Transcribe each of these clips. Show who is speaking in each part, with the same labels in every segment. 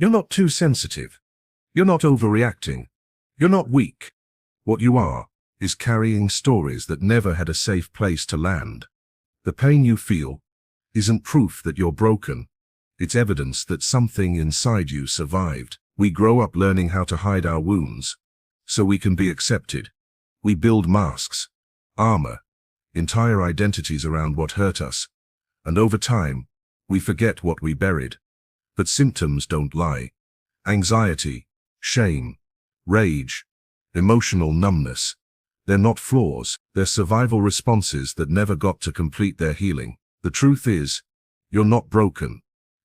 Speaker 1: You're not too sensitive. You're not overreacting. You're not weak. What you are is carrying stories that never had a safe place to land. The pain you feel isn't proof that you're broken. It's evidence that something inside you survived. We grow up learning how to hide our wounds so we can be accepted. We build masks, armor, entire identities around what hurt us. And over time, we forget what we buried. But symptoms don't lie. Anxiety, shame, rage, emotional numbness. They're not flaws, they're survival responses that never got to complete their healing. The truth is, you're not broken.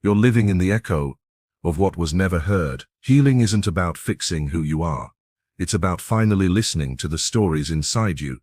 Speaker 1: You're living in the echo of what was never heard. Healing isn't about fixing who you are. It's about finally listening to the stories inside you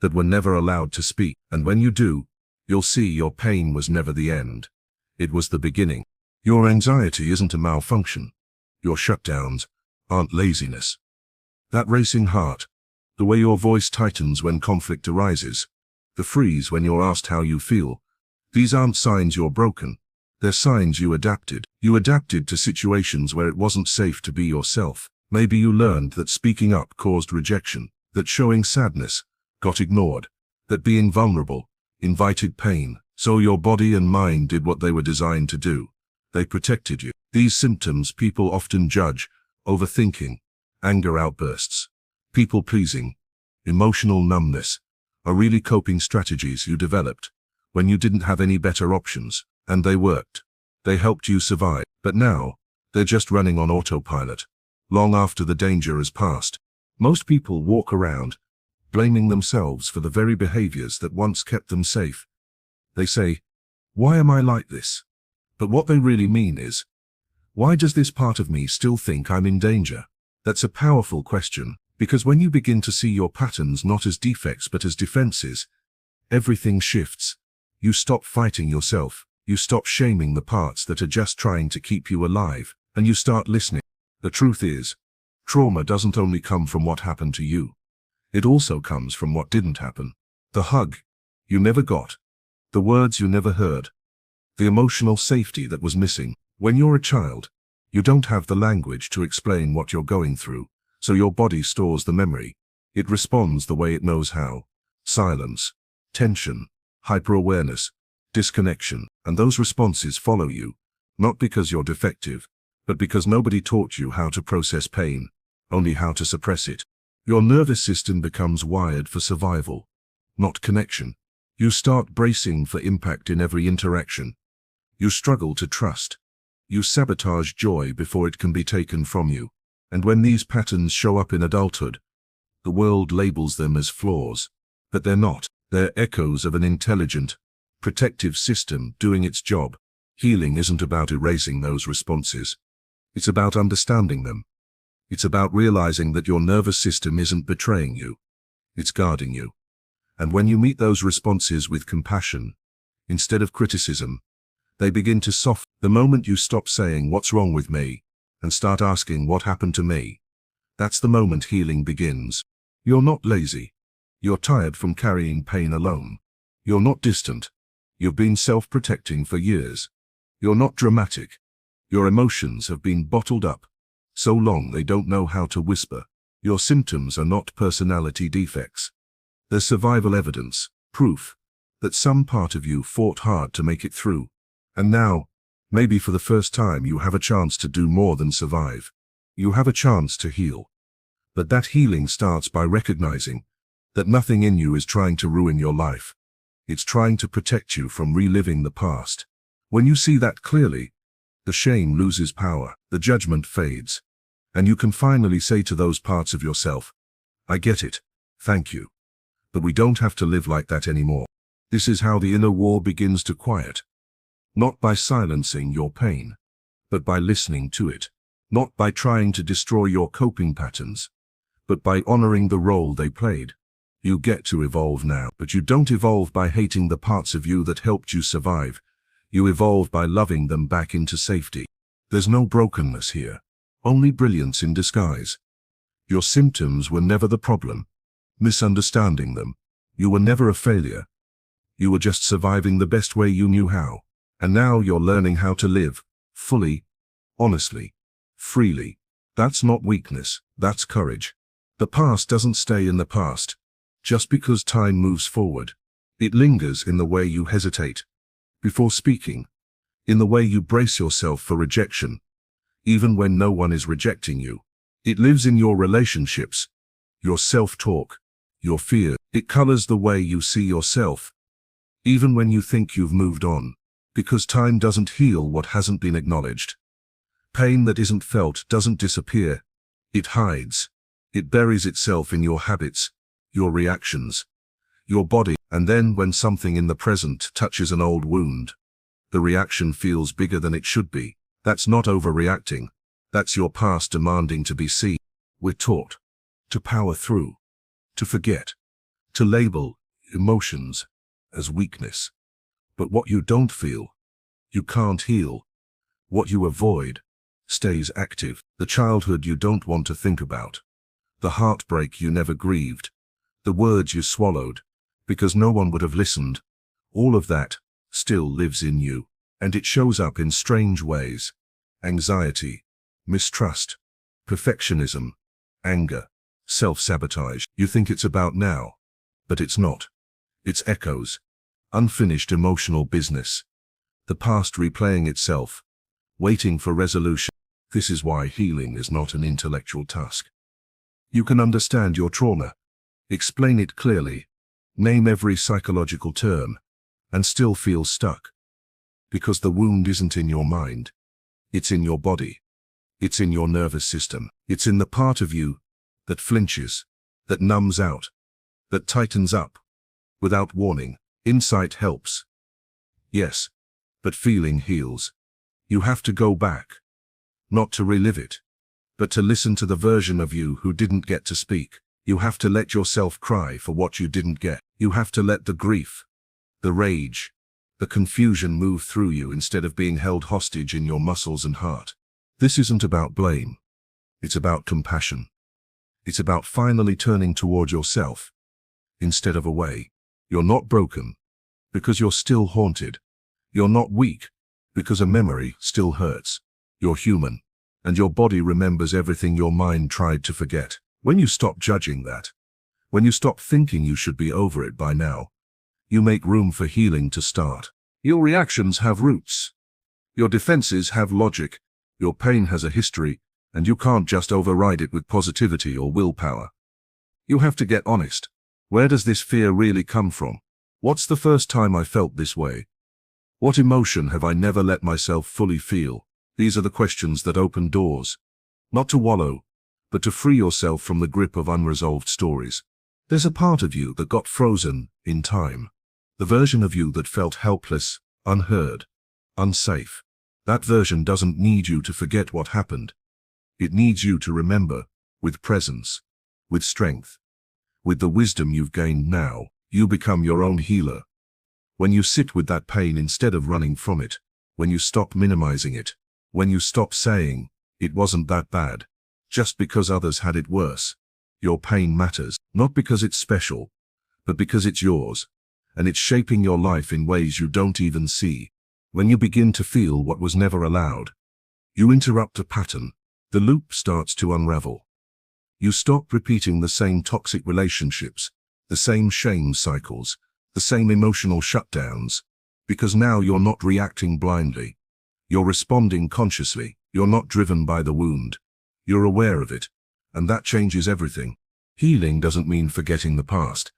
Speaker 1: that were never allowed to speak. And when you do, you'll see your pain was never the end. It was the beginning. Your anxiety isn't a malfunction. Your shutdowns aren't laziness. That racing heart, the way your voice tightens when conflict arises, the freeze when you're asked how you feel, these aren't signs you're broken. They're signs you adapted. You adapted to situations where it wasn't safe to be yourself. Maybe you learned that speaking up caused rejection, that showing sadness got ignored, that being vulnerable invited pain. So your body and mind did what they were designed to do. They protected you. These symptoms people often judge: overthinking, anger outbursts, people-pleasing, emotional numbness, are really coping strategies you developed when you didn't have any better options. And they worked. They helped you survive. But now, they're just running on autopilot, long after the danger has passed. Most people walk around blaming themselves for the very behaviors that once kept them safe. They say, "Why am I like this?" But what they really mean is, "Why does this part of me still think I'm in danger?" That's a powerful question, because when you begin to see your patterns not as defects but as defenses, everything shifts. You stop fighting yourself. You stop shaming the parts that are just trying to keep you alive, and you start listening. The truth is, trauma doesn't only come from what happened to you. It also comes from what didn't happen. The hug you never got, the words you never heard, the emotional safety that was missing. When you're a child, you don't have the language to explain what you're going through, so your body stores the memory. It responds the way it knows how. Silence, tension, hyper-awareness, disconnection, and those responses follow you, not because you're defective, but because nobody taught you how to process pain, only how to suppress it. Your nervous system becomes wired for survival, not connection. You start bracing for impact in every interaction. You struggle to trust. You sabotage joy before it can be taken from you. And when these patterns show up in adulthood, the world labels them as flaws. But they're not. They're echoes of an intelligent, protective system doing its job. Healing isn't about erasing those responses. It's about understanding them. It's about realizing that your nervous system isn't betraying you. It's guarding you. And when you meet those responses with compassion, instead of criticism, they begin to soften. The moment you stop saying, "What's wrong with me?" and start asking, "What happened to me?" that's the moment healing begins. You're not lazy. You're tired from carrying pain alone. You're not distant. You've been self-protecting for years. You're not dramatic. Your emotions have been bottled up so long they don't know how to whisper. Your symptoms are not personality defects. They're survival evidence, proof that some part of you fought hard to make it through. And now, maybe for the first time, you have a chance to do more than survive. You have a chance to heal. But that healing starts by recognizing that nothing in you is trying to ruin your life. It's trying to protect you from reliving the past. When you see that clearly, the shame loses power, the judgment fades, and you can finally say to those parts of yourself, "I get it, thank you. But we don't have to live like that anymore." This is how the inner war begins to quiet. Not by silencing your pain, but by listening to it. Not by trying to destroy your coping patterns, but by honoring the role they played. You get to evolve now, but you don't evolve by hating the parts of you that helped you survive. You evolve by loving them back into safety. There's no brokenness here, only brilliance in disguise. Your symptoms were never the problem. Misunderstanding them. You were never a failure. You were just surviving the best way you knew how. And now you're learning how to live, fully, honestly, freely. That's not weakness, that's courage. The past doesn't stay in the past. Just because time moves forward, it lingers in the way you hesitate before speaking, in the way you brace yourself for rejection, even when no one is rejecting you. It lives in your relationships, your self-talk, your fear. It colors the way you see yourself, even when you think you've moved on, because time doesn't heal what hasn't been acknowledged. Pain that isn't felt doesn't disappear. It hides. It buries itself in your habits, your reactions, your body. And then when something in the present touches an old wound, the reaction feels bigger than it should be. That's not overreacting. That's your past demanding to be seen. We're taught to power through, to forget, to label emotions as weakness. But what you don't feel, you can't heal. What you avoid stays active. The childhood you don't want to think about, the heartbreak you never grieved, the words you swallowed because no one would have listened, all of that still lives in you. And it shows up in strange ways: anxiety, mistrust, perfectionism, anger, self-sabotage. You think it's about now, but it's not. It's echoes, unfinished emotional business, the past replaying itself, waiting for resolution. This is why healing is not an intellectual task. You can understand your trauma, explain it clearly, name every psychological term, and still feel stuck. Because the wound isn't in your mind, it's in your body. It's in your nervous system. It's in the part of you that flinches, that numbs out, that tightens up. Without warning, insight helps. Yes, but feeling heals. You have to go back, not to relive it, but to listen to the version of you who didn't get to speak. You have to let yourself cry for what you didn't get. You have to let the grief, the rage, the confusion move through you instead of being held hostage in your muscles and heart. This isn't about blame. It's about compassion. It's about finally turning toward yourself instead of away. You're not broken because you're still haunted. You're not weak because a memory still hurts. You're human, and your body remembers everything your mind tried to forget. When you stop judging that, when you stop thinking you should be over it by now, you make room for healing to start. Your reactions have roots. Your defenses have logic. Your pain has a history, and you can't just override it with positivity or willpower. You have to get honest. Where does this fear really come from? What's the first time I felt this way? What emotion have I never let myself fully feel? These are the questions that open doors. Not to wallow, but to free yourself from the grip of unresolved stories. There's a part of you that got frozen in time. The version of you that felt helpless, unheard, unsafe. That version doesn't need you to forget what happened. It needs you to remember, with presence, with strength, with the wisdom you've gained now. You become your own healer. When you sit with that pain instead of running from it, when you stop minimizing it, when you stop saying, it wasn't that bad, just because others had it worse. Your pain matters, not because it's special, but because it's yours, and it's shaping your life in ways you don't even see. When you begin to feel what was never allowed, you interrupt a pattern. The loop starts to unravel. You stop repeating the same toxic relationships, the same shame cycles, the same emotional shutdowns, because now you're not reacting blindly. You're responding consciously. You're not driven by the wound. You're aware of it, and that changes everything. Healing doesn't mean forgetting the past.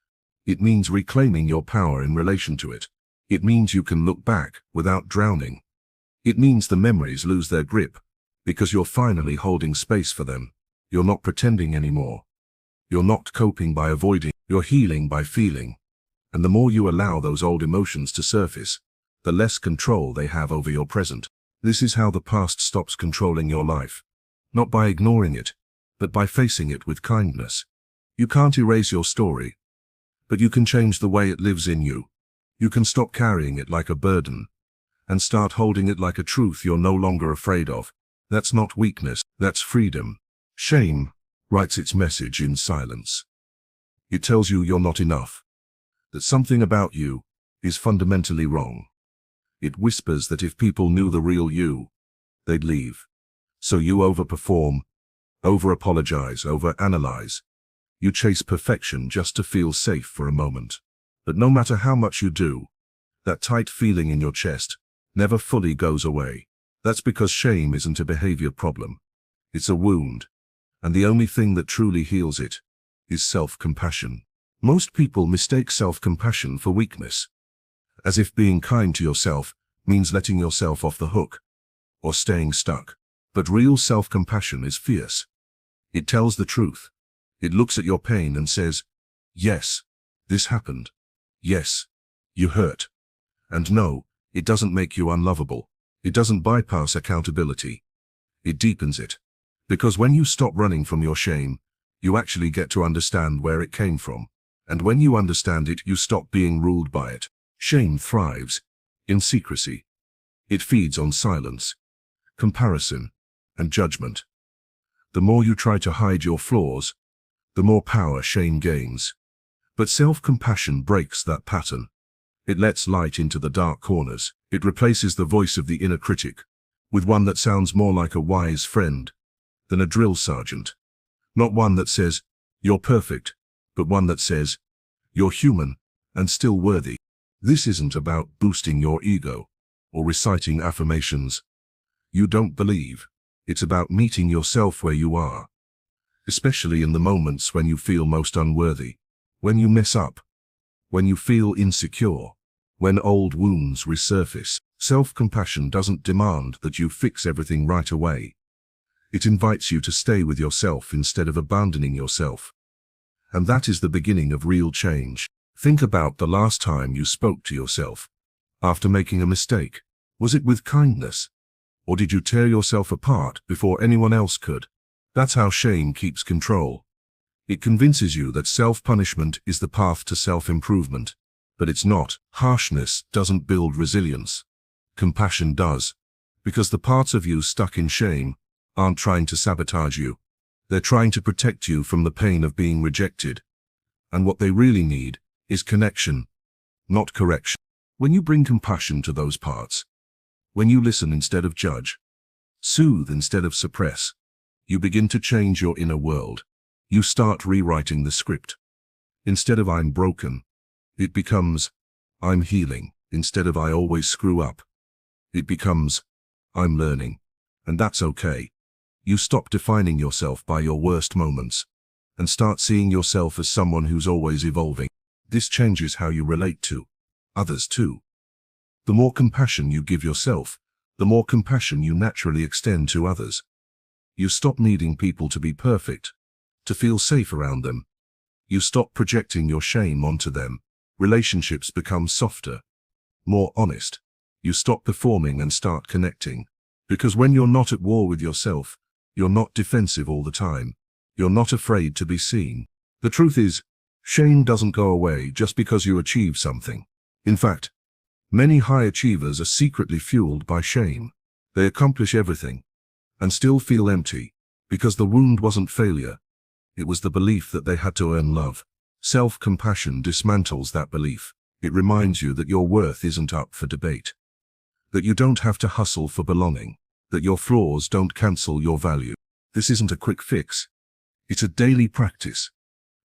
Speaker 1: It means reclaiming your power in relation to it. It means you can look back without drowning. It means the memories lose their grip, because you're finally holding space for them. You're not pretending anymore. You're not coping by avoiding. You're healing by feeling. And the more you allow those old emotions to surface, the less control they have over your present. This is how the past stops controlling your life. Not by ignoring it, but by facing it with kindness. You can't erase your story, but you can change the way it lives in you. You can stop carrying it like a burden, and start holding it like a truth you're no longer afraid of. That's not weakness, that's freedom. Shame writes its message in silence. It tells you you're not enough, that something about you is fundamentally wrong. It whispers that if people knew the real you, they'd leave. So you overperform, over-apologize, over-analyze. You chase perfection just to feel safe for a moment. But no matter how much you do, that tight feeling in your chest never fully goes away. That's because shame isn't a behavior problem. It's a wound. And the only thing that truly heals it is self-compassion. Most people mistake self-compassion for weakness, as if being kind to yourself means letting yourself off the hook or staying stuck. But real self-compassion is fierce. It tells the truth. It looks at your pain and says, yes, this happened. Yes, you hurt. And no, it doesn't make you unlovable. It doesn't bypass accountability. It deepens it. Because when you stop running from your shame, you actually get to understand where it came from. And when you understand it, you stop being ruled by it. Shame thrives in secrecy. It feeds on silence, comparison, and judgment. The more you try to hide your flaws, the more power shame gains. But self-compassion breaks that pattern. It lets light into the dark corners. It replaces the voice of the inner critic with one that sounds more like a wise friend than a drill sergeant. Not one that says, you're perfect, but one that says, you're human and still worthy. This isn't about boosting your ego or reciting affirmations you don't believe. It's about meeting yourself where you are, especially in the moments when you feel most unworthy, when you mess up, when you feel insecure, when old wounds resurface. Self-compassion doesn't demand that you fix everything right away. It invites you to stay with yourself instead of abandoning yourself. And that is the beginning of real change. Think about the last time you spoke to yourself after making a mistake. Was it with kindness? Or did you tear yourself apart before anyone else could? That's how shame keeps control. It convinces you that self-punishment is the path to self-improvement. But it's not. Harshness doesn't build resilience. Compassion does. Because the parts of you stuck in shame aren't trying to sabotage you. They're trying to protect you from the pain of being rejected. And what they really need is connection, not correction. When you bring compassion to those parts, when you listen instead of judge, soothe instead of suppress, you begin to change your inner world. You start rewriting the script. Instead of I'm broken, it becomes I'm healing. Instead of I always screw up, it becomes I'm learning. And that's okay. You stop defining yourself by your worst moments and start seeing yourself as someone who's always evolving. This changes how you relate to others too. The more compassion you give yourself, the more compassion you naturally extend to others. You stop needing people to be perfect to feel safe around them. You stop projecting your shame onto them. Relationships become softer, more honest. You stop performing and start connecting. Because when you're not at war with yourself, you're not defensive all the time. You're not afraid to be seen. The truth is, shame doesn't go away just because you achieve something. In fact, many high achievers are secretly fueled by shame. They accomplish everything and still feel empty because the wound wasn't failure. It was the belief that they had to earn love. Self-compassion dismantles that belief. It reminds you that your worth isn't up for debate, that you don't have to hustle for belonging, that your flaws don't cancel your value. This isn't a quick fix. It's a daily practice,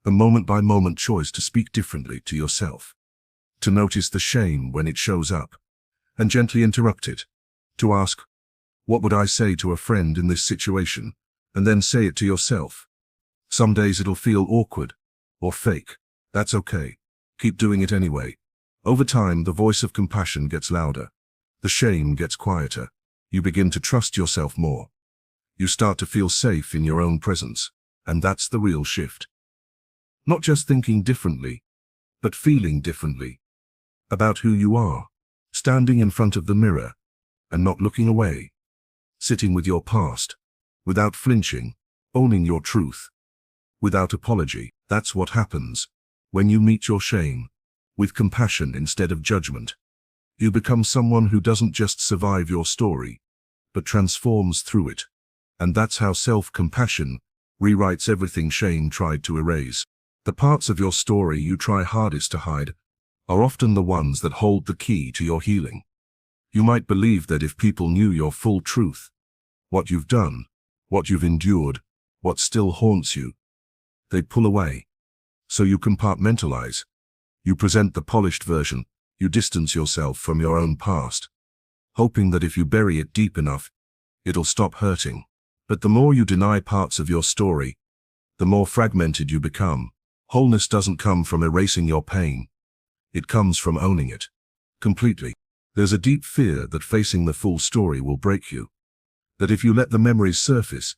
Speaker 1: a moment-by-moment choice to speak differently to yourself, to notice the shame when it shows up, and gently interrupt it, to ask, what would I say to a friend in this situation? And then say it to yourself. Some days it'll feel awkward or fake. That's okay. Keep doing it anyway. Over time, the voice of compassion gets louder. The shame gets quieter. You begin to trust yourself more. You start to feel safe in your own presence. And that's the real shift. Not just thinking differently, but feeling differently about who you are. Standing in front of the mirror and not looking away. Sitting with your past without flinching, owning your truth without apology. That's what happens when you meet your shame with compassion instead of judgment. You become someone who doesn't just survive your story, but transforms through it. And that's how self-compassion rewrites everything shame tried to erase. The parts of your story you try hardest to hide are often the ones that hold the key to your healing. You might believe that if people knew your full truth, what you've done, what you've endured, what still haunts you. They pull away. So you compartmentalize. You present the polished version. You distance yourself from your own past, hoping that if you bury it deep enough, it'll stop hurting. But the more you deny parts of your story, the more fragmented you become. Wholeness doesn't come from erasing your pain. It comes from owning it completely. There's a deep fear that facing the full story will break you, that if you let the memories surface,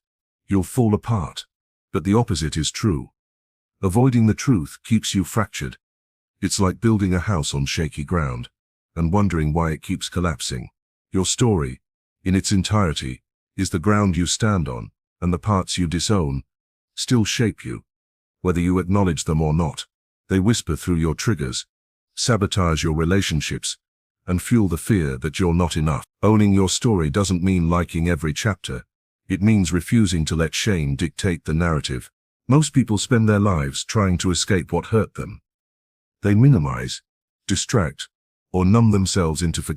Speaker 1: you'll fall apart. But the opposite is true. Avoiding the truth keeps you fractured. It's like building a house on shaky ground and wondering why it keeps collapsing. Your story, in its entirety, is the ground you stand on, and the parts you disown still shape you, whether you acknowledge them or not. They whisper through your triggers, sabotage your relationships, and fuel the fear that you're not enough. Owning your story doesn't mean liking every chapter. It means refusing to let shame dictate the narrative. Most people spend their lives trying to escape what hurt them. They minimize, distract, or numb themselves into forgetting.